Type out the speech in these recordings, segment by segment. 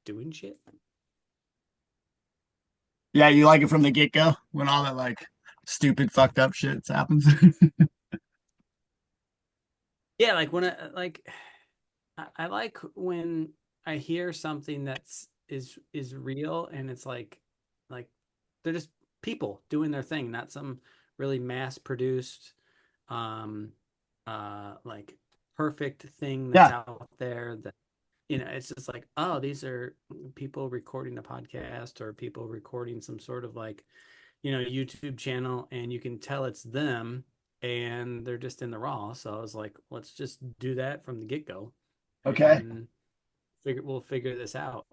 doing shit. Yeah, you like it from the get-go when all that like stupid fucked up shit happens. Yeah, like when I like when I hear something is real and it's like they're just people doing their thing, not some really mass produced um like perfect thing that's Yeah. out there that it's just like, oh, these are people recording a podcast or people recording some sort of like, YouTube channel, and you can tell it's them and they're just in the raw. So I was like, let's just do that from the get-go Okay. and we'll figure this out.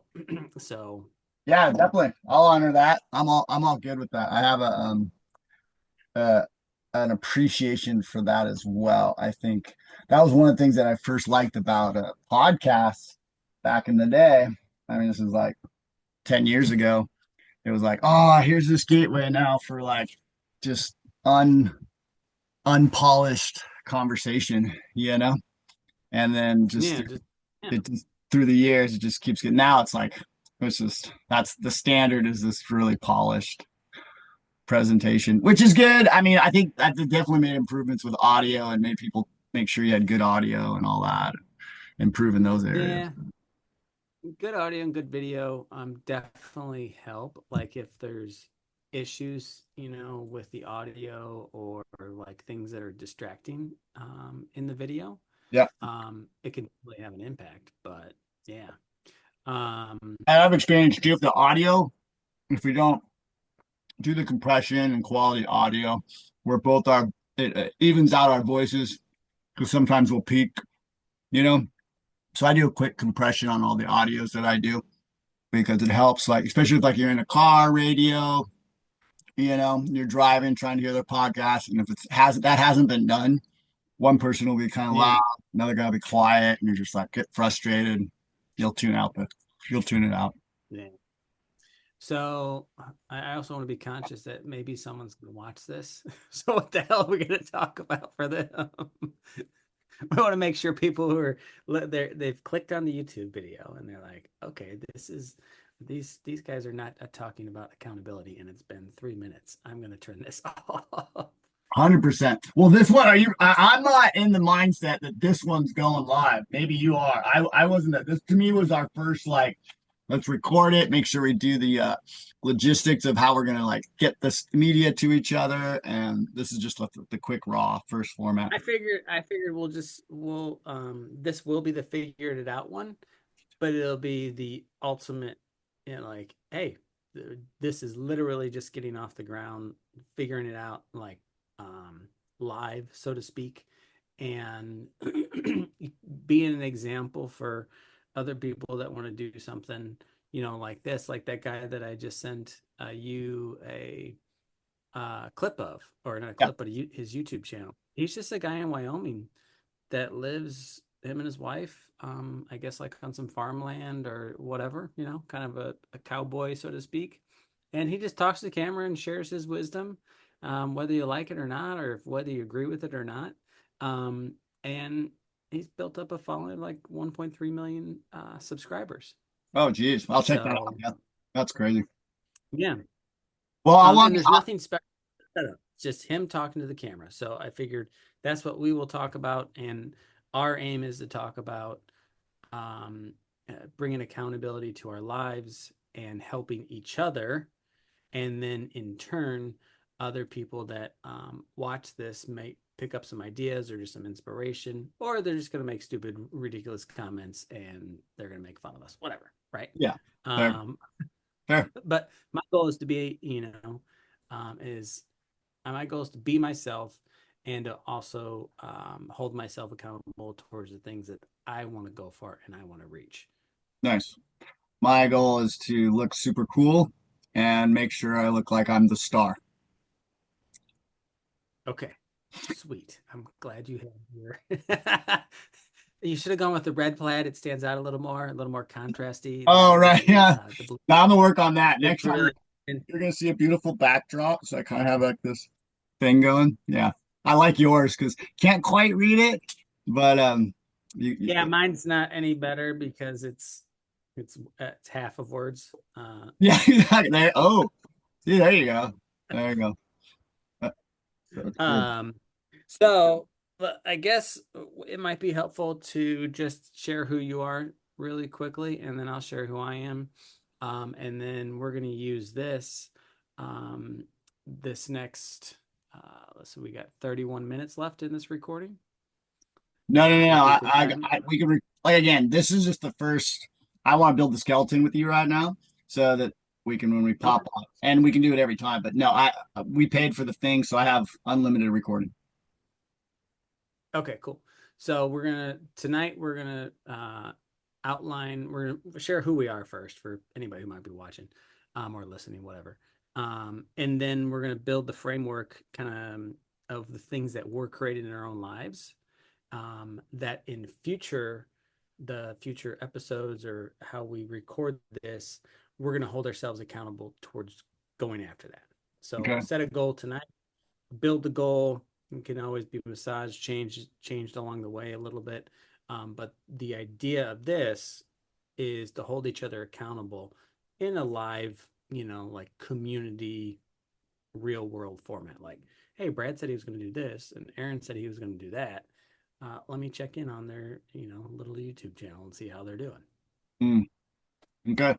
So Yeah, definitely. I'll honor that. I'm all good with that. I have uh an appreciation for that as well. I think that was one of the things that I first liked about podcasts back in the day. I mean, this is like 10 years ago. It was like, oh, here's this gateway now for like just un unpolished conversation, you know? And then just yeah, just yeah. it just through the years it just keeps getting now it's like it's just that's the standard is this really polished presentation, which is good. I mean, I think that definitely made improvements with audio and made people make sure you had good audio and all that, improve in those areas. Yeah, good audio and good video definitely help. Like if there's issues, with the audio or like things that are distracting in the video, Yeah. it can really have an impact. But yeah. Um, And I've experienced too with the audio, if we don't do the compression and quality audio, where both our it evens out our voices because sometimes we'll peak, you know. So I do a quick compression on all the audios that I do because it helps, like especially if like you're in a car radio, you're driving trying to hear their podcast, and if it hasn't been done, one person will be kind of loud, yeah. another guy will be quiet, and you're just like get frustrated. You'll tune out the you'll tune it out. Yeah. So I also want to be conscious that maybe someone's going to watch this. So what the hell are we going to talk about for them? We want to make sure people who are they've clicked on the YouTube video and they're like, okay, these guys are not talking about accountability, and it's been 3 minutes. I'm going to turn this off. 100%. Well, this one, I'm not in the mindset that this one's going live. Maybe you are. I wasn't. This to me was our first like, let's record it, make sure we do the logistics of how we're gonna like get this media to each other, and this is just the quick raw first format. I figured we'll this will be the figured it out one, but it'll be the ultimate, like, hey, this is literally just getting off the ground, figuring it out, like, live, so to speak, and being an example for other people that want to do something, like this, like that guy that I just sent you a clip of, or not a Yeah. clip, but his YouTube channel. He's just a guy in Wyoming that lives, him and his wife, I guess like on some farmland or whatever, kind of a cowboy, so to speak. And he just talks to the camera and shares his wisdom, whether you like it or not, or whether you agree with it or not. And he's built up a following of like 1.3 million subscribers. Oh, geez. I'll check that out. So Yeah, that's crazy. yeah. Well, I And want. there's nothing special. It's just him talking to the camera. So I figured that's what we will talk about. And our aim is to talk about bringing accountability to our lives and helping each other. And then in turn, other people that watch this may pick up some ideas or just some inspiration, or they're just going to make stupid, ridiculous comments and they're going to make fun of us, whatever. Right. Yeah. Fair. Um, Fair. but my goal is to be, is my goal is to be myself and to also hold myself accountable towards the things that I want to go for and I want to reach. Nice. My goal is to look super cool and make sure I look like I'm the star. Okay, sweet. I'm glad you have your. You should have gone with the red plaid. It stands out a little more contrasty Oh, than right. the Yeah. the blue. Now I'm gonna work on that. Next Looks time really. you're gonna see a beautiful backdrop. So I kind of have like this thing going. Yeah. I like yours because can't quite read it, but Yeah, mine's not any better because it's It's half of words. Yeah, exactly. Oh, see, there you go. There you go. Uh, That's good. Um, so but I guess it might be helpful to just share who you are really quickly, and then I'll share who I am. And then we're going to use um, this next, let's see, we got 31 minutes left in this recording. No, no, no, Would no. that be a good time? We can like again. This is just the first. I want to build the skeleton with you right now, so that we can when we Okay. pop up, and we can do it every time. But no, I we paid for the thing, so I have unlimited recording. Okay, cool. So tonight we're gonna outline, we're gonna share who we are first for anybody who might be watching or listening, whatever. And then we're gonna build the framework kind of the things that we're creating in our own lives, that in the future episodes or how we record this, we're gonna hold ourselves accountable towards going after that. So Okay. set a goal tonight, build the goal. It can always be massaged, changed along the way a little bit. But the idea of this is to hold each other accountable in a live, like community, real world format. Like, hey, Brad said he was going to do this, and Aaron said he was going to do that. Let me check in on their, little YouTube channel and see how they're doing. Mm, okay.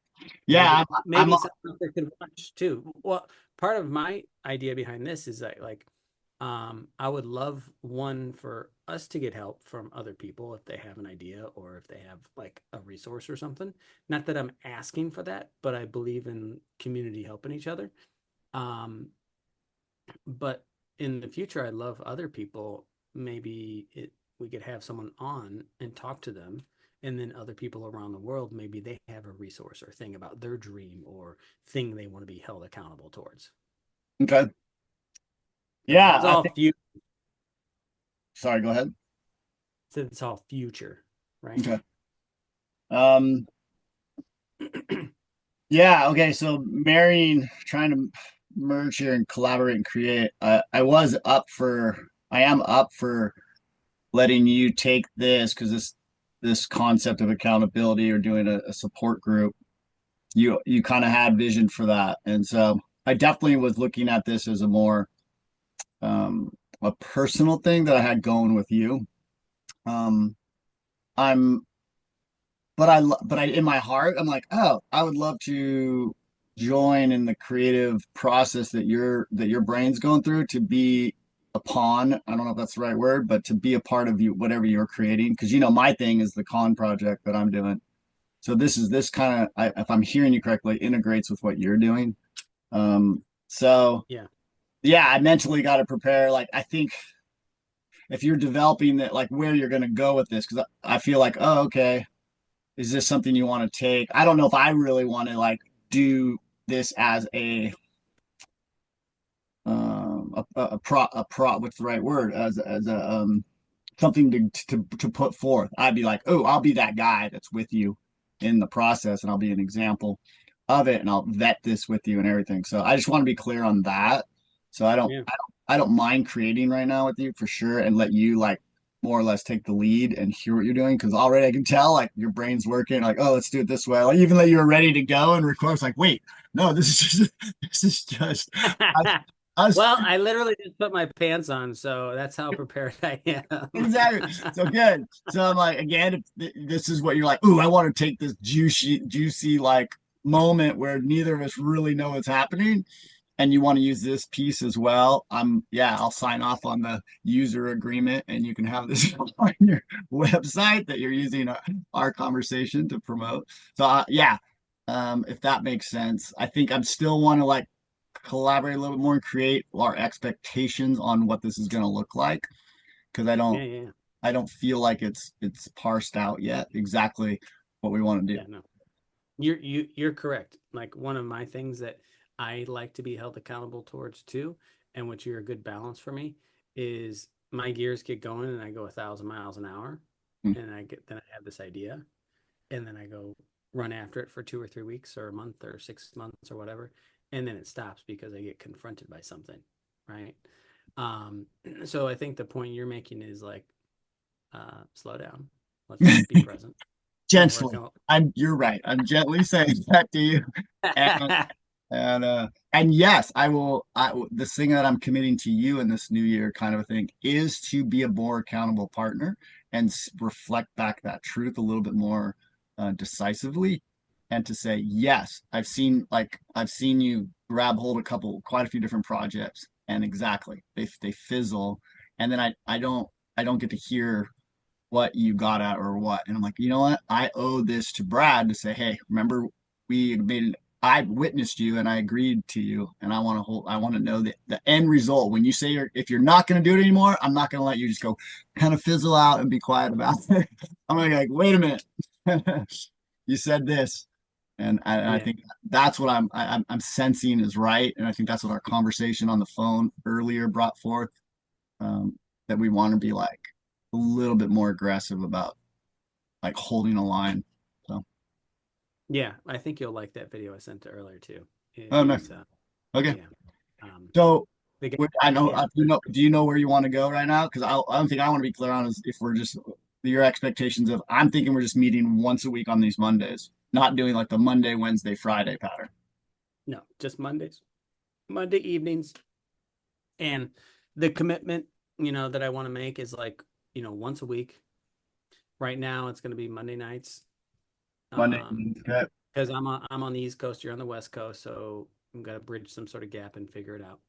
Yeah, Maybe something they could watch too. Well, part of my idea behind this is that like I would love one for us to get help from other people if they have an idea or if they have like a resource or something. Not that I'm asking for that, but I believe in community helping each other. Um, but in the future, I'd love other people. Maybe we could have someone on and talk to them, and then other people around the world, maybe they have a resource or thing about their dream or thing they want to be held accountable towards. okay. So Yeah, it's I all think. future. Sorry, go ahead. It's all future, right? Okay. Um. Yeah. Okay. So marrying, trying to merge here and collaborate and create. I am up for letting you take this because this concept of accountability or doing a support group, you kind of had vision for that, and so I definitely was looking at this as a more um, a personal thing that I had going with you. Um, I'm, but I, in my heart, I'm like, oh, I would love to join in the creative process that your brain's going through to be a pawn. I don't know if that's the right word, but to be a part of you, whatever you're creating. Because my thing is the con project that I'm doing. So this kind of, if I'm hearing you correctly, integrates with what you're doing. So Yeah. yeah, I mentally got to prepare. Like I think if you're developing that, like where you're going to go with this, because I feel like, oh, okay, is this something you want to take? I don't know if I really want to like do this as a pro, what's the right word, as a something to put forth. I'd be like, oh, I'll be that guy that's with you in the process, and I'll be an example of it, and I'll vet this with you and everything. So I just want to be clear on that. So Yeah. I don't mind creating right now with you for sure, and let you like more or less take the lead and hear what you're doing because already I can tell like your brain's working. Like, oh, let's do it this way. Like even though you're ready to go and record, it's like, wait, no, this is just this is just us, us. Well, I literally just put my pants on, so that's how prepared I am. Exactly. So good. So I'm like, again, if this is what you're like, ooh, I want to take this juicy like moment where neither of us really know what's happening, and you want to use this piece as well. Yeah, I'll sign off on the user agreement, and you can have this on your website that you're using our conversation to promote. So yeah, if that makes sense, I think I'm still want to like collaborate a little bit more and create our expectations on what this is going to look like because Yeah, yeah, yeah. I don't feel like it's parsed out yet exactly what we want to do. Yeah, no. You're correct. Like one of my things that I like to be held accountable towards too, and which you're a good balance for me, is my gears get going and I go 1,000 miles an hour, Mm. and then I have this idea, and then I go run after it for 2 or 3 weeks or a month or 6 months or whatever, and then it stops because I get confronted by something, right? Um, so I think the point you're making is like, slow down. Let's just be present. and work Gently. out. You're right. I'm gently saying that to you. And and yes, I will. This thing that I'm committing to you in this new year, kind of a thing, is to be a more accountable partner and reflect back that truth a little bit more decisively, and to say, yes, I've seen you grab hold of quite a few different projects, and exactly they fizzle, and then I don't get to hear what you got at or what. And I'm like, you know what? I owe this to Brad to say, hey, remember we made an I witnessed you and I agreed to you, and I want to know that the end result. When you say if you're not going to do it anymore, I'm not going to let you just go kind of fizzle out and be quiet about it. I'm like, wait a minute, you said this, and I Yeah. think that's what I'm sensing is right, and I think that's what our conversation on the phone earlier brought forth, that we want to be like a little bit more aggressive about like holding a line. So, Yeah, I think you'll like that video I sent earlier too. oh no, He's okay. yeah. Um So the guy, I know, yeah. do you know where you want to go right now? Because I don't think I want to be clear on is if we're just your expectations of, I'm thinking we're just meeting once a week on these Mondays, not doing like the Monday, Wednesday, Friday pattern. No, just Mondays. Monday evenings. And the commitment, that I want to make is like, once a week. Right now it's going to be Monday nights. Monday, Um okay. because I'm on the East Coast, you're on the West Coast, so I'm gonna bridge some sort of gap and figure it out.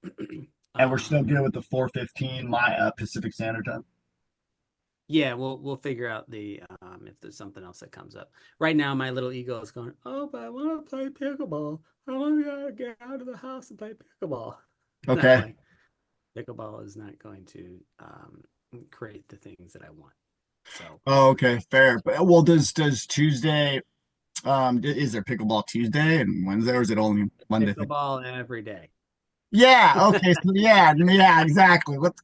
And we're still um good with the 4:15 my Pacific Standard Time. Yeah, we'll figure out the if there's something else that comes up. Right now, my little ego is going, oh, but I want to play pickleball. I want to get out of the house and play pickleball. And I'm Okay. like, pickleball is not going to create the things that I want. So Oh, okay, fair. But well, does Tuesday, is there pickleball Tuesday and Wednesday, or is it only Monday thing? pickleball every day. Yeah, okay, so yeah, exactly. Let's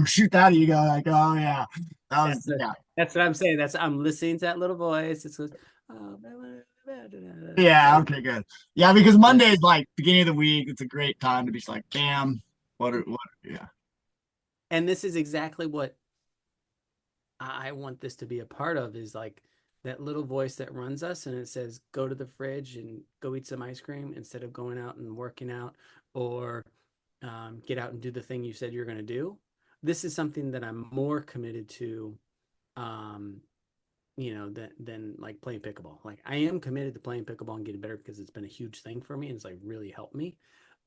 shoot that ego like, oh yeah. That was yeah. That's what I'm saying. I'm listening to that little voice. It's goes, oh, Yeah, so okay, good. Yeah, because yeah. Monday is like beginning of the week. It's a great time to be just like, damn, what yeah. And this is exactly what I want this to be a part of, is like that little voice that runs us and it says, go to the fridge and go eat some ice cream instead of going out and working out, or get out and do the thing you said you're going to do. This is something that I'm more committed to, um, than like playing pickleball. Like I am committed to playing pickleball and getting better because it's been a huge thing for me and it's like really helped me.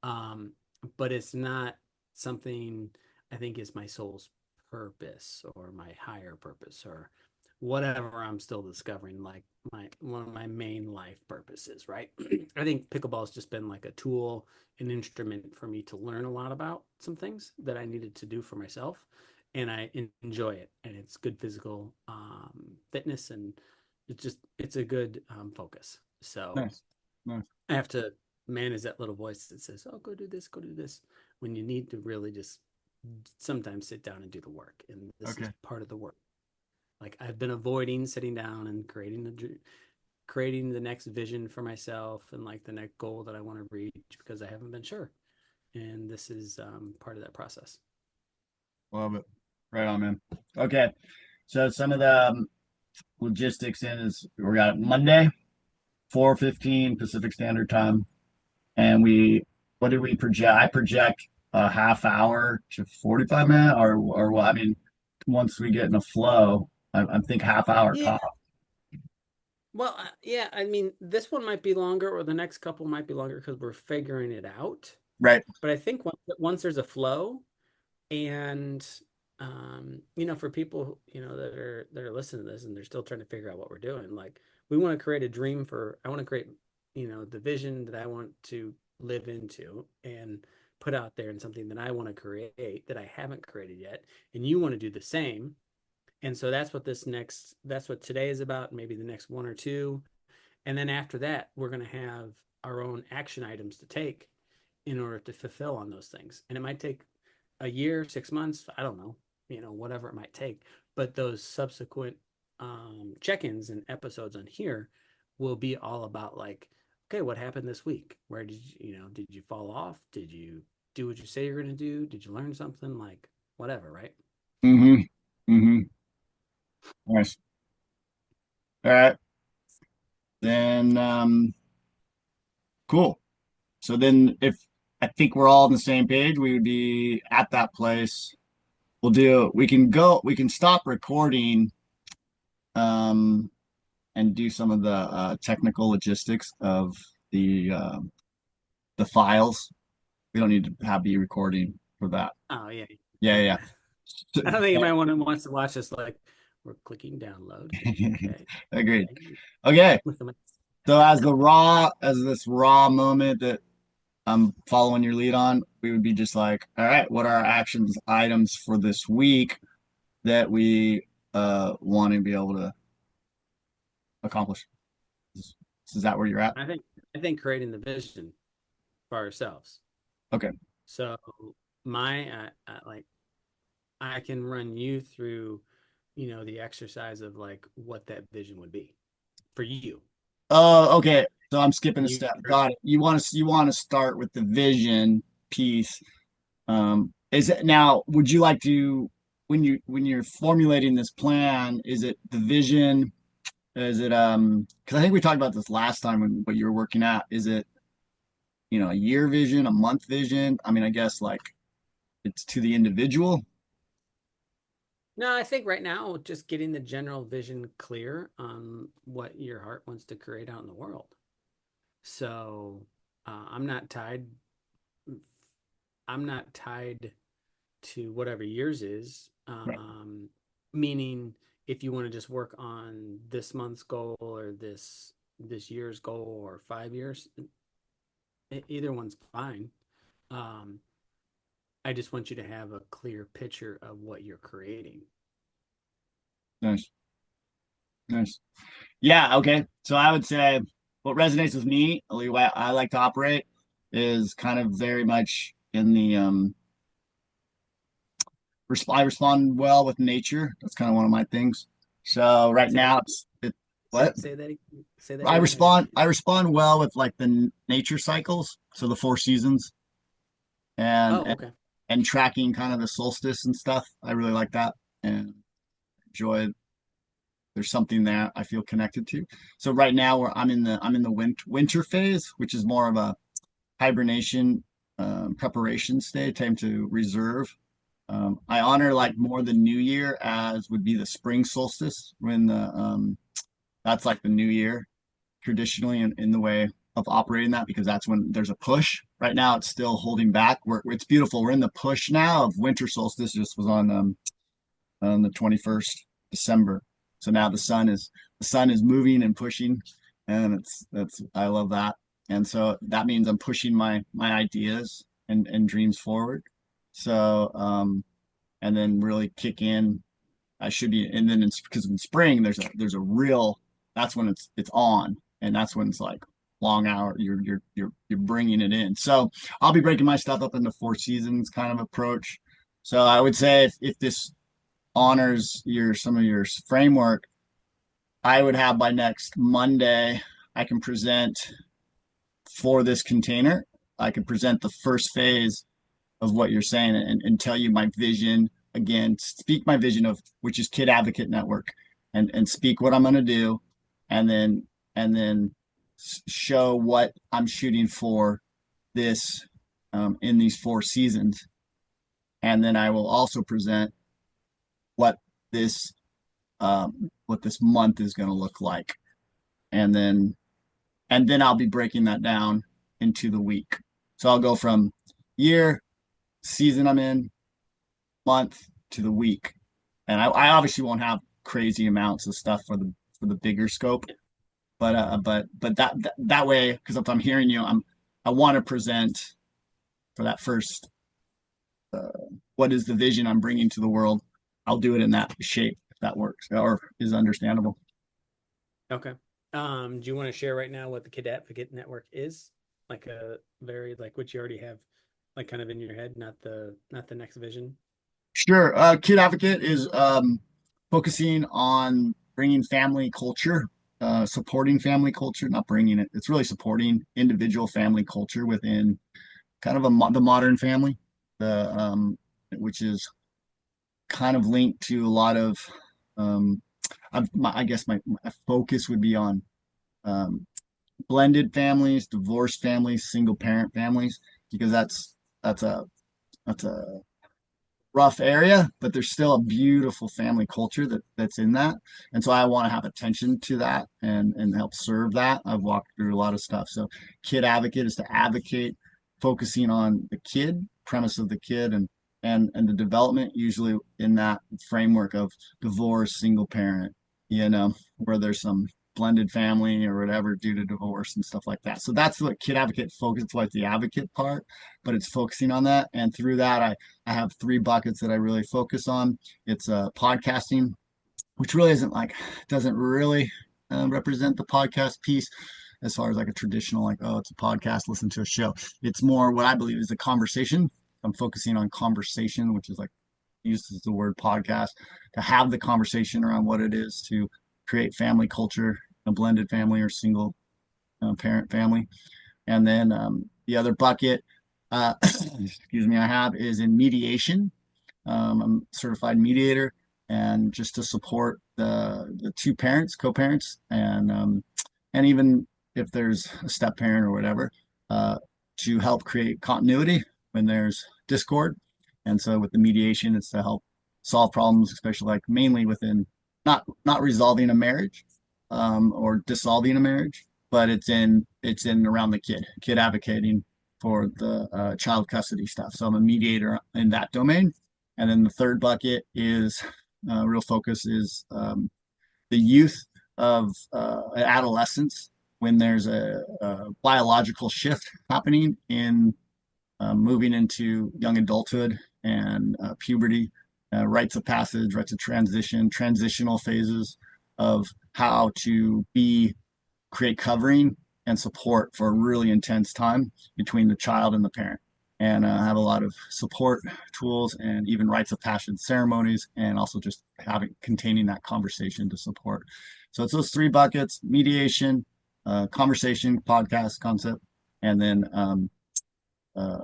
Um, but it's not something I think is my soul's purpose or my higher purpose or whatever I'm still discovering, like my one of my main life purposes, right? I think pickleball has just been like a tool, an instrument for me to learn a lot about some things that I needed to do for myself, and I enjoy it, and it's good physical fitness, and it's a good focus. So Nice. Nice. I have to manage that little voice that says, "Oh, go do this," when you need to really just sometimes sit down and do the work, and this is Okay. part of the work. Like I've been avoiding sitting down and creating the next vision for myself and like the next goal that I want to reach because I haven't been sure, and this is part of that process. Love it. Right on, man. Okay. So some of the logistics in is we got Monday, 4:15 Pacific Standard Time. And what did we project? I project a half hour to 45 minute, or what? I mean, once we get in a flow, I'm think half hour Yeah. top. Well, yeah, I mean, this one might be longer, or the next couple might be longer because we're figuring it out. Right. But I think once there's a flow, and for people that are listening to this and they're still trying to figure out what we're doing, like we want to create a dream for. I want to create, the vision that I want to live into and put out there, and something that I want to create that I haven't created yet, and you want to do the same. And so that's what today is about, maybe the next one or two. And then after that, we're going to have our own action items to take in order to fulfill on those things. And it might take a year, 6 months, I don't know, whatever it might take. But those subsequent check-ins and episodes on here will be all about like, okay, what happened this week? Where did you fall off? Did you do what you say you're going to do? Did you learn something? Like whatever, right? Mm-hmm. Mm-hmm. Nice. All right. then cool. So then if I think we're all on the same page, we would be at that place. We can stop recording um and do some of the technical logistics of the files. We don't need to have the recording for that. Oh yeah, Yeah, yeah. yeah. I don't think anyone wants to watch this like we're clicking download. Okay. Agreed. Okay. Okay. With the So as this raw moment that I'm following your lead on, we would be just like, all right, what are our actions items for this week that we want to be able to accomplish? Is that where you're at? I think creating the vision for ourselves. Okay. So my like I can run you through, the exercise of like what that vision would be for you. Oh, okay. So I'm skipping a And you step. Got it. You want to start with the vision piece. Is it now, would you like to when you're formulating this plan, is it the vision? Is it because I think we talked about this last time when what you were working at. Is it, a year vision, a month vision? I mean, I guess like it's to the individual. No, I think right now just getting the general vision clear on what your heart wants to create out in the world. So I'm not tied. I'm not tied to whatever yours is. Right. Meaning, if you want to just work on this month's goal or this year's goal or 5 years, either one's fine. Um, I just want you to have a clear picture of what you're creating. Nice. Nice. Yeah, okay. So I would say what resonates with me, the way I like to operate, is kind of very much in the I respond well with nature. That's kind of one of my things. So right Say that. now what? Say that. Say that again. I respond well with like the nature cycles, so the four seasons and Oh, okay. and tracking kind of the solstice and stuff. I really like that and enjoy. There's something there I feel connected to. So right now where I'm in the winter phase, which is more of a hibernation preparation state, time to reserve. I honor like more the new year as would be the spring solstice when the that's like the new year traditionally in the way of operating that because that's when there's a push. Right now it's still holding back. It's beautiful. We're in the push now of winter solstice. Just was on the 21st December. So now the sun is moving and pushing, and that's I love that. And so that means I'm pushing my ideas and dreams forward. So and then really kick in. I should be, and then because in spring there's a real that's when it's on, and that's when it's like long hour. You're bringing it in. So I'll be breaking my stuff up into four seasons kind of approach. So I would say if this honors your some of your framework, I would have by next Monday, I can present for this container. I could present the first phase of what you're saying and tell you my vision again, speak my vision of which is Kid Advocate Network and speak what I'm going to do and then show what I'm shooting for this in these four seasons. And then I will also present what this what this month is going to look like, and then I'll be breaking that down into the week. So I'll go from year, season I'm in, month to the week, and I obviously won't have crazy amounts of stuff for the bigger scope, but that way, because if I'm hearing you, I want to present for that first uh, what is the vision I'm bringing to the world. I'll do it in that shape if that works or is understandable. Okay. Do you want to share right now what the Kid Advocate Network is? Like a very like what you already have, like kind of in your head, not the next vision. Sure. Kid Advocate is focusing on bringing family culture, supporting family culture, not bringing it. It's really supporting individual family culture within kind of the modern family, the which is kind of linked to a lot of. Um, I guess my focus would be on um, blended families, divorced families, single parent families, because that's a that's a rough area, but there's still a beautiful family culture that's in that. And so I want to have attention to that and help serve that. I've walked through a lot of stuff. So kid advocate is to advocate, focusing on the kid, premise of the kid and the development, usually in that framework of divorce, single parent, where there's some blended family or whatever due to divorce and stuff like that. So that's what kid advocate focuses, like the advocate part, but it's focusing on that. And through that, I have three buckets that I really focus on. It's podcasting, which really isn't like, doesn't really represent the podcast piece as far as like a traditional, like, oh, it's a podcast, listen to a show. It's more what I believe is a conversation. I'm focusing on conversation, which is like uses the word podcast to have the conversation around what it is to create family culture, a blended family or single parent family. And then the other bucket, excuse me, I have is in mediation. I'm a certified mediator, and just to support the two parents, co-parents, and even if there's a step parent or whatever, uh, to help create continuity when there's discord. And so with the mediation, it's to help solve problems, especially like mainly within not resolving a marriage or dissolving a marriage, but it's in around the kid advocating for the child custody stuff. So I'm a mediator in that domain. And then the third bucket is real focus is the youth of adolescence when there's a biological shift happening in moving into young adulthood and puberty, rites of passage, rites of transition, transitional phases of how to create covering and support for a really intense time between the child and the parent. And have a lot of support tools and even rites of passage ceremonies, and also just containing that conversation to support. So it's those three buckets: mediation, conversation, podcast concept, and then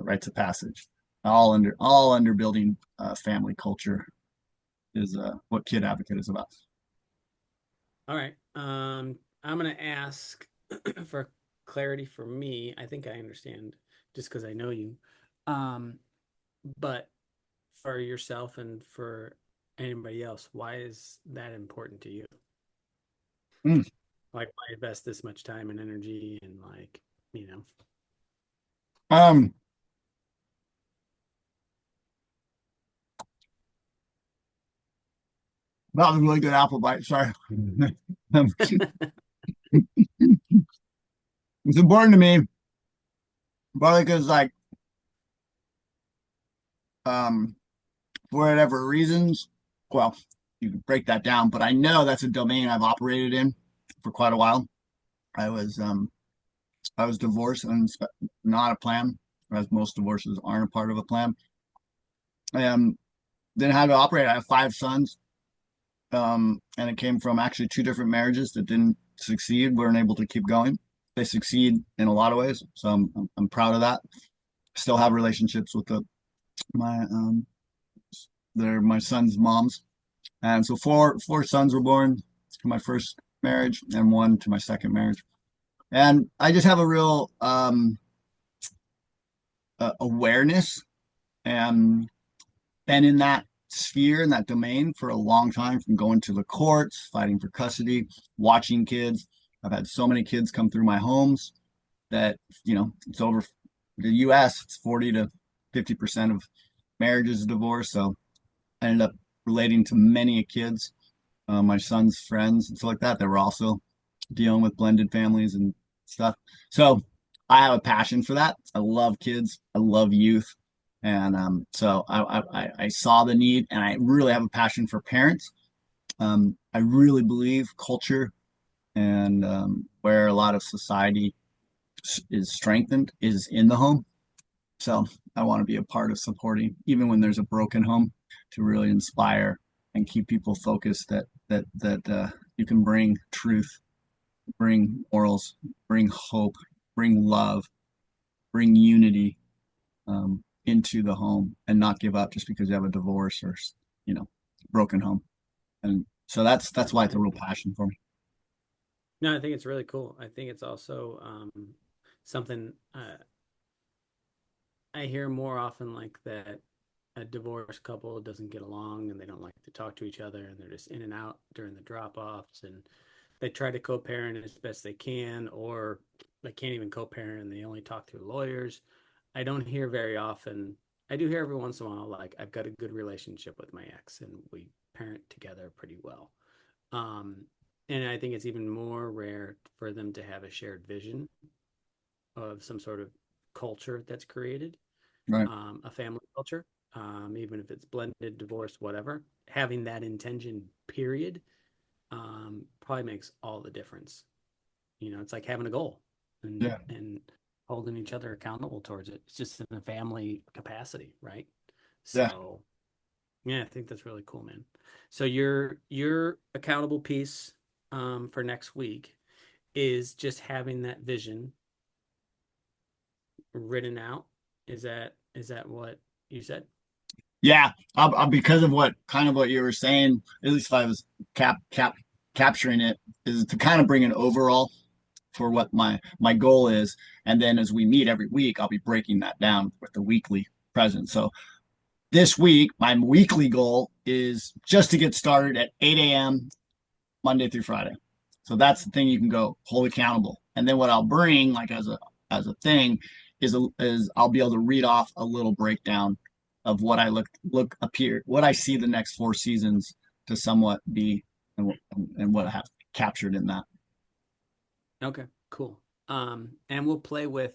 rites of passage. All under building family culture is what Kid Advocate is about. All right. I'm gonna ask for clarity for me. I think I understand just because I know you. Um, but for yourself and for anybody else, why is that important to you? Mm. Like, why invest this much time and energy and like, you know? Um, that was a really good apple bite. Sorry. It's important to me, probably because like um for whatever reasons, well, you can break that down, but I know that's a domain I've operated in for quite a while. I was um I was divorced and not a plan, as most divorces aren't a part of a plan. And then how to operate. I have five sons, and it came from actually two different marriages that didn't succeed, weren't able to keep going. They succeed in a lot of ways, so I'm proud of that. Still have relationships with my they're my son's moms, and so four sons were born to my first marriage and one to my second marriage. And I just have a real awareness and been in that sphere in that domain for a long time, from going to the courts, fighting for custody, watching kids. I've had so many kids come through my homes that, it's over the US, it's 40 to 50% of marriages divorce. So I ended up relating to many kids, my son's friends and stuff like that, that were also dealing with blended families and stuff. So I have a passion for that. I love kids. I love youth. And so I saw the need, and I really have a passion for parents. I really believe culture and where a lot of society is strengthened is in the home. So I want to be a part of supporting, even when there's a broken home, to really inspire and keep people focused that you can bring truth, bring morals, bring hope, bring love, bring unity into the home, and not give up just because you have a divorce or you know broken home. And so that's why it's a real passion for me. No, I think it's really cool. I think it's also something I hear more often like that a divorced couple doesn't get along and they don't like to talk to each other and they're just in and out during the drop-offs and they try to co-parent as best they can or they can't even co-parent and they only talk through lawyers. I don't hear very often. I do hear every once in a while like I've got a good relationship with my ex and we parent together pretty well. Um, and I think it's even more rare for them to have a shared vision of some sort of culture that's created, Right. a family culture, even if it's blended, divorced, whatever. Having that intention, period, probably makes all the difference. You know, it's like having a goal Yeah. and holding each other accountable towards it. It's just in a family capacity, right? Yeah. So yeah, I think that's really cool, man. So your accountable piece for next week is just having that vision written out. Is that what you said? Yeah. Because of what kind of what you were saying, at least if I was capturing it, is to kind of bring an overall for what my goal is, and then as we meet every week, I'll be breaking that down with the weekly present. So this week, my weekly goal is just to get started at 8 a.m. Monday through Friday. So that's the thing you can go hold accountable. And then what I'll bring, like as a thing, is I'll be able to read off a little breakdown of what I look appear, what I see the next 4 seasons to somewhat be, and what I have captured in that. Okay, cool. And we'll play with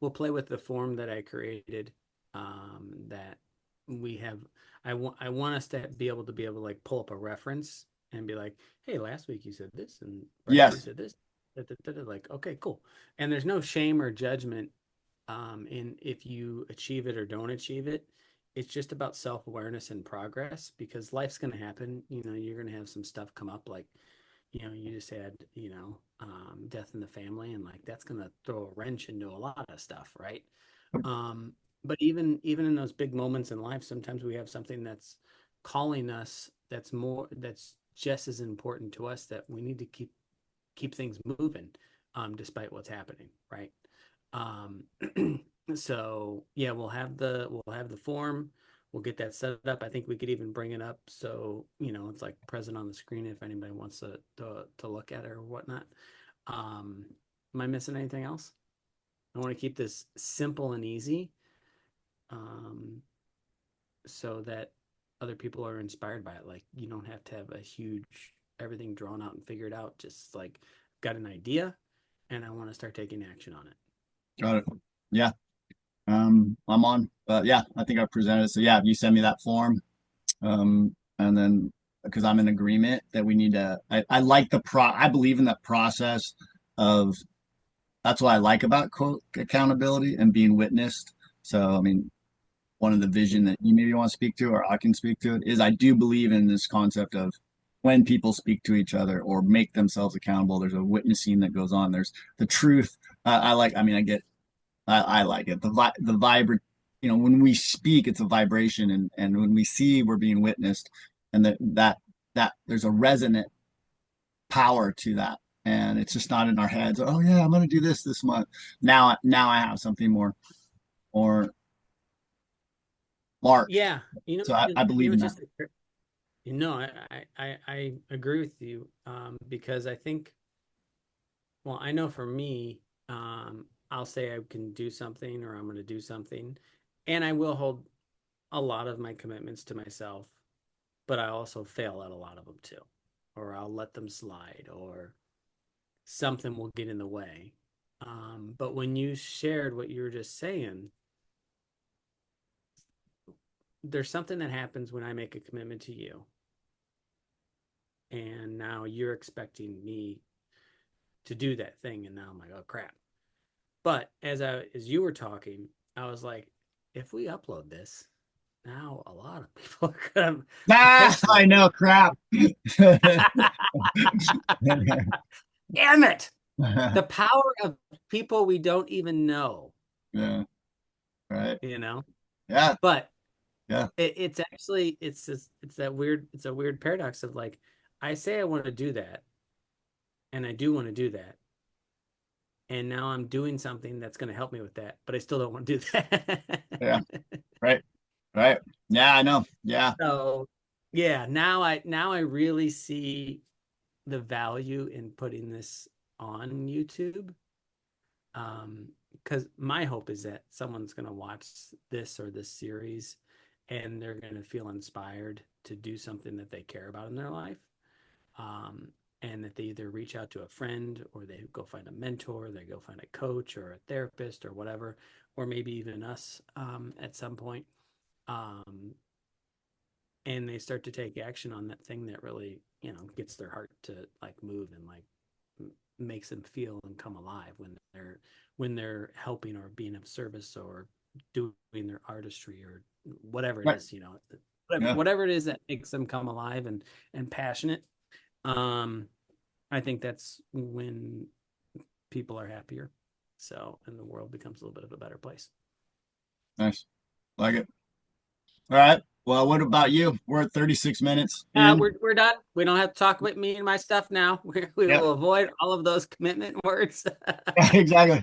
the form that I created. That we have. I want us to be able to like pull up a reference and be like, hey, last week you said this, and Bryce, you Yes, said this. Like, okay, cool. And there's no shame or judgment in if you achieve it or don't achieve it. It's just about self-awareness and progress because life's going to happen. You know, you're going to have some stuff come up like you just had, death in the family, and like that's gonna throw a wrench into a lot of stuff, right? Um, but even in those big moments in life, sometimes we have something that's calling us that's just as important to us that we need to keep things moving, despite what's happening, right? Um, so yeah, we'll have the form. We'll get that set up. I think we could even bring it up so it's like present on the screen if anybody wants to look at it or whatnot. Um, am I missing anything else? I want to keep this simple and easy, um, so that other people are inspired by it. Like you don't have to have a huge everything drawn out and figured out. Just like got an idea, and I want to start taking action on it. got it. Yeah, I'm on. But yeah, I think I presented it. So yeah, if you send me that form, and then because I'm in agreement that we need to, I like I believe in that process of, that's what I like about quote accountability and being witnessed. So, I mean, one of the vision that you maybe want to speak to, or I can speak to it, is I do believe in this concept of when people speak to each other or make themselves accountable, there's a witnessing that goes on. There's the truth. I like, I mean, I like it. The vibrant, when we speak, it's a vibration, and when we see, we're being witnessed, and that there's a resonant power to that, and it's just not in our heads. Oh yeah, I'm going to do this month. Now I have something more marked. Yeah, So I believe in it's that. just I agree with you, because I think, well, I know for me, I'll say I can do something or I'm going to do something, and I will hold a lot of my commitments to myself, but I also fail at a lot of them too, or I'll let them slide, or something will get in the way. But when you shared what you were just saying, there's something that happens when I make a commitment to you, and now you're expecting me to do that thing, and now I'm like, oh crap. But as you were talking, I was like, if we upload this, now a lot of people are gonna Ah, I potentially. know, crap. Damn it! The power of people we don't even know, Yeah, right. you know. Yeah, But yeah, it's actually it's just it's a weird paradox of like I say I want to do that, and I do want to do that. And now I'm doing something that's going to help me with that, but I still don't want to do that. Yeah. Right. Right. Yeah, I know. Yeah. So, yeah, now I really see the value in putting this on YouTube. Because my hope is that someone's going to watch this or this series and they're going to feel inspired to do something that they care about in their life. Um, and that they either reach out to a friend or they go find a mentor, they go find a coach or a therapist or whatever, or maybe even us at some point. Um, and they start to take action on that thing that really, gets their heart to like move and like makes them feel and come alive when they're helping or being of service or doing their artistry or whatever it Right. is, Yeah. whatever it is that makes them come alive and passionate. um I think that's when people are happier, so and the world becomes a little bit of a better place. Nice. Like it. All right. Well, what about you? We're at 36 minutes in. We're done. We don't have to talk about me and my stuff now. We Yeah. will avoid all of those commitment words. Exactly.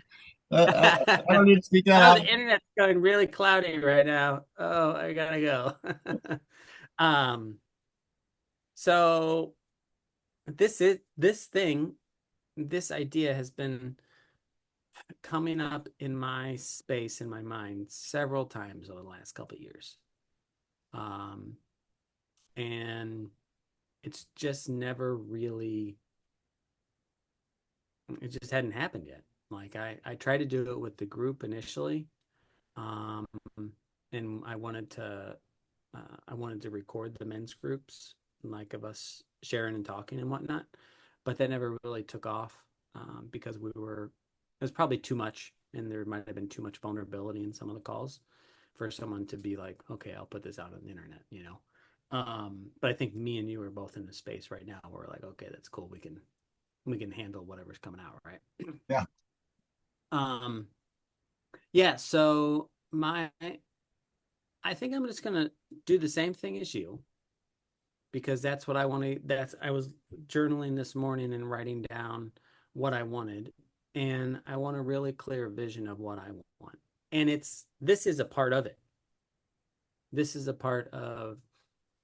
I don't need to speak that Oh, out. the internet's going really cloudy right now. Oh, I gotta go. um, so this idea has been coming up in my space in my mind several times over the last couple of years. Um, and it's just never really, it just hadn't happened yet. Like I tried to do it with the group initially, um, and I wanted to record the men's groups, like of us sharing and talking and whatnot, but that never really took off because it was probably too much, and there might have been too much vulnerability in some of the calls for someone to be like, okay, I'll put this out on the internet. But I think me and you are both in a space right now where we're like, okay, that's cool. We can handle whatever's coming out, right? Yeah. Um, yeah. So I think I'm just gonna do the same thing as you because that's what I want to. I was journaling this morning and writing down what I wanted, and I want a really clear vision of what I want. And this is a part of it. This is a part of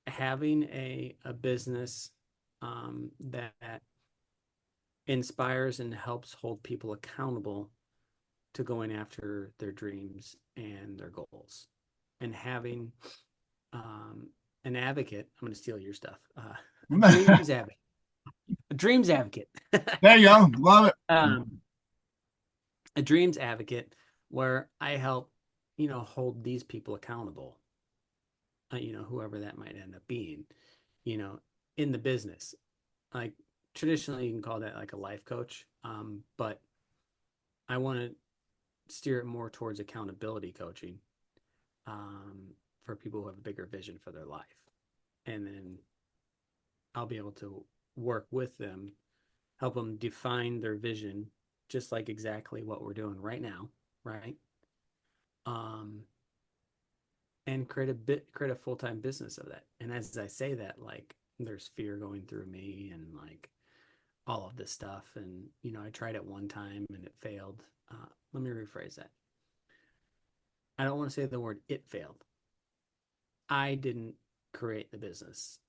having a business that inspires and helps hold people accountable to going after their dreams and their goals, and having um, an advocate. I'm going to steal your stuff. A dreams advocate. A dreams advocate. There you go. Love it. um, a dreams advocate where I help, hold these people accountable. Whoever that might end up being, you know, in the business. Like traditionally, you can call that like a life coach, but I want to steer it more towards accountability coaching um, for people who have a bigger vision for their life. And then I'll be able to work with them, help them define their vision, just like exactly what we're doing right now, right? Um, and create a full time business of that. And as I say that, like there's fear going through me and like all of this stuff. And I tried it one time and it failed. Let me rephrase that. I don't want to say the word it failed. I didn't create the business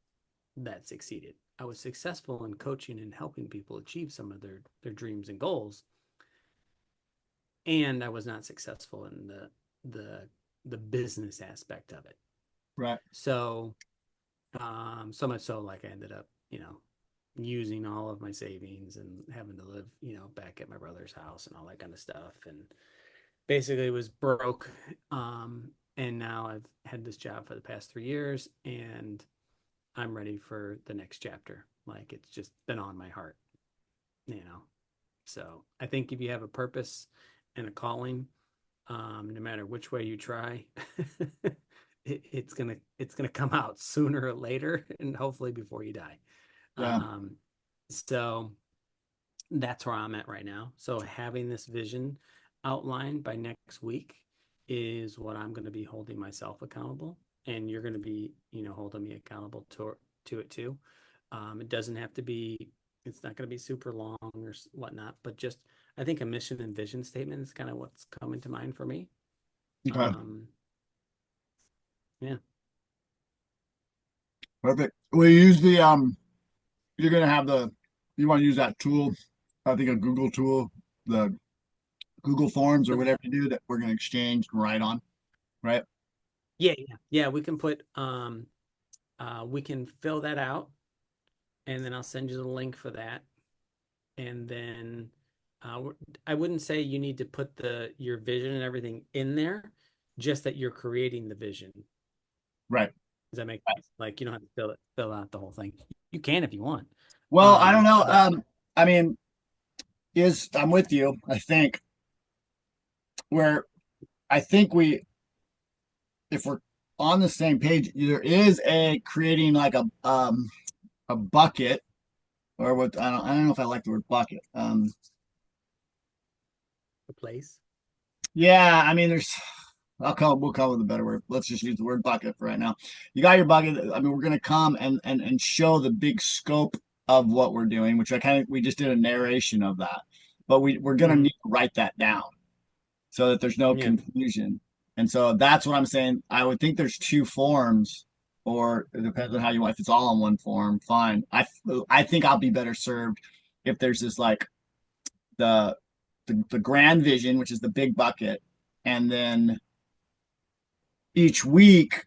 that succeeded. I was successful in coaching and helping people achieve some of their dreams and goals, and I was not successful in the the business aspect of it. Right. So, so much so, like I ended up, using all of my savings and having to live, back at my brother's house and all that kind of stuff, and basically was broke. And now I've had this job for the past 3 years, and I'm ready for the next chapter. Like it's just been on my heart, you know. So I think if you have a purpose and a calling, no matter which way you try, it's gonna come out sooner or later, and hopefully before you die. Yeah. Um, so that's where I'm at right now. So having this vision outlined by next week is what I'm going to be holding myself accountable, and you're going to be, holding me accountable to it too. It doesn't have to be It's not going to be super long or whatnot, but just I think a mission and vision statement is kind of what's coming to mind for me. Okay, Um, yeah. perfect. We use the you're gonna have the you want to use that tool, I think a Google tool, the Google Forms or The, whatever you do that we're gonna exchange and write on, right? yeah, yeah, yeah. We can fill that out, and then I'll send you the link for that. And then I wouldn't say you need to put the your vision and everything in there, just that you're creating the vision. Right. Does that make sense? Like you don't have to fill out the whole thing. You can if you want. Well, I don't know. But I mean, is I'm with you. I think where I think we, if we're on the same page, there is a creating like a bucket or what I don't know if I like the word bucket. the place. Yeah, I mean, we'll call it a better word. Let's just use the word bucket for right now. You got your bucket. I mean, we're gonna come and show the big scope of what we're doing, which we just did a narration of that, but we're gonna Hmm. need to write that down so that there's no Yeah. confusion. And so that's what I'm saying. I would think there's two forms, or it depends on how you want. If it's all on one form, fine. I think I'll be better served if there's this like the the grand vision, which is the big bucket, and then each week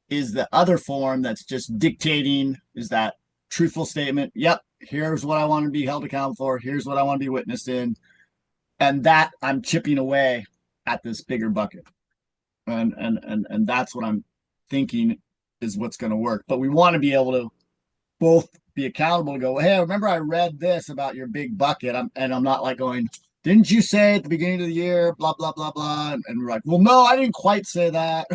is the other form that's just dictating is that truthful statement. Yep, here's what I want to be held accountable for. Here's what I want to be witnessed in, and that I'm chipping away at this bigger bucket, and that's what I'm thinking is what's going to work. But we want to be able to both be accountable to go, hey, remember I read this about your big bucket. I'm not like going, didn't you say at the beginning of the year, blah, blah, blah, blah. And we're like, well, no, I didn't quite say that.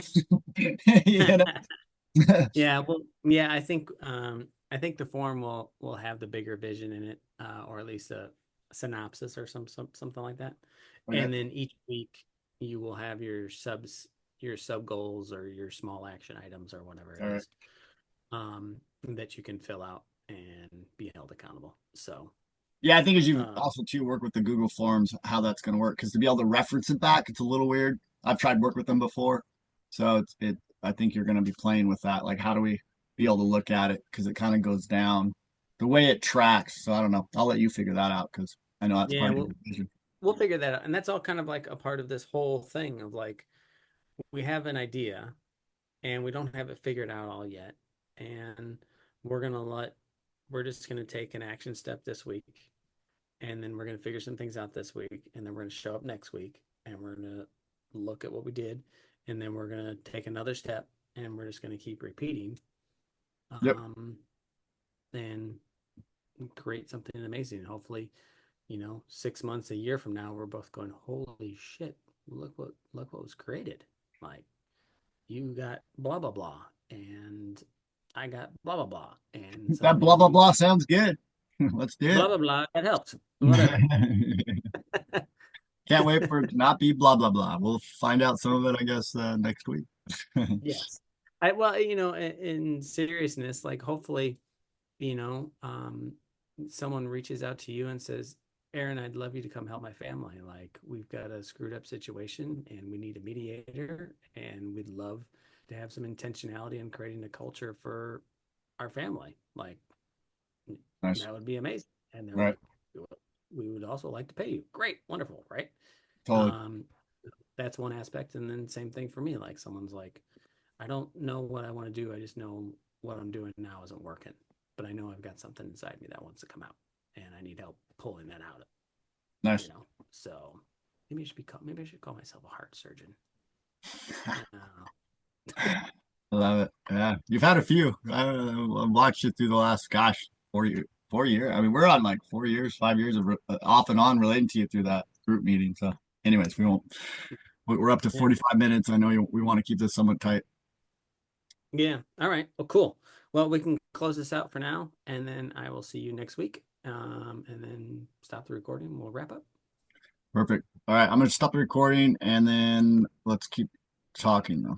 you know? Yeah, well, yeah, I think the form will have the bigger vision in it, or at least a synopsis or something like that. Okay. And then each week you will have your sub goals or your small action items or whatever it All right. is, that you can fill out and be held accountable. So, Yeah, I think as you um, also too work with the Google Forms, how that's going to work, because to be able to reference it back, it's a little weird. I've tried work with them before, so it. I think you're going to be playing with that. Like, how do we be able to look at it? Because it kind of goes down the way it tracks. So I don't know. I'll let you figure that out because I know that's yeah, part of your vision. we'll figure that out. And that's all kind of like a part of this whole thing of like we have an idea and we don't have it figured out all yet. And we're gonna let we're just gonna take an action step this week, and then we're gonna figure some things out this week, and then we're gonna show up next week, and we're gonna look at what we did, and then we're gonna take another step, and we're just gonna keep repeating, Yep. um, and create something amazing. Hopefully, 6 months, a year from now, we're both going, "Holy shit! Look what was created!" Like you got blah blah blah, and I got blah blah blah, and That blah blah somebody blah sounds good. Let's do blah it. blah blah that helps. Whatever. Can't wait for it to not be blah blah blah. We'll find out some of it, I guess, next week. Yes. Well, in seriousness, like hopefully, you know, um, someone reaches out to you and says, Aaron, I'd love you to come help my family. Like, we've got a screwed up situation and we need a mediator, and we'd love to have some intentionality in creating a culture for our family. Like, Nice. that would be amazing. And they're Right. like, we would also like to pay you. Great, wonderful, right? Totally. Um, that's one aspect. And then same thing for me. Like, someone's like, I don't know what I want to do. I just know what I'm doing now isn't working. But I know I've got something inside me that wants to come out, and I need help pulling that out. Nice. So maybe I should call myself a heart surgeon. Uh, I love it. Yeah, you've had a few. I've watched it through the last, gosh, 4 year, 4 year. I mean, we're on like 4 years, 5 years of off and on relating to you through that group meeting. So, anyways, we won't. We're up to yeah, 45 minutes. I know we want to keep this somewhat tight. yeah. All right. Well, cool. Well, we can close this out for now, and then I will see you next week. And then stop the recording. We'll wrap up. Perfect. All right, I'm gonna stop the recording and then let's keep talking though.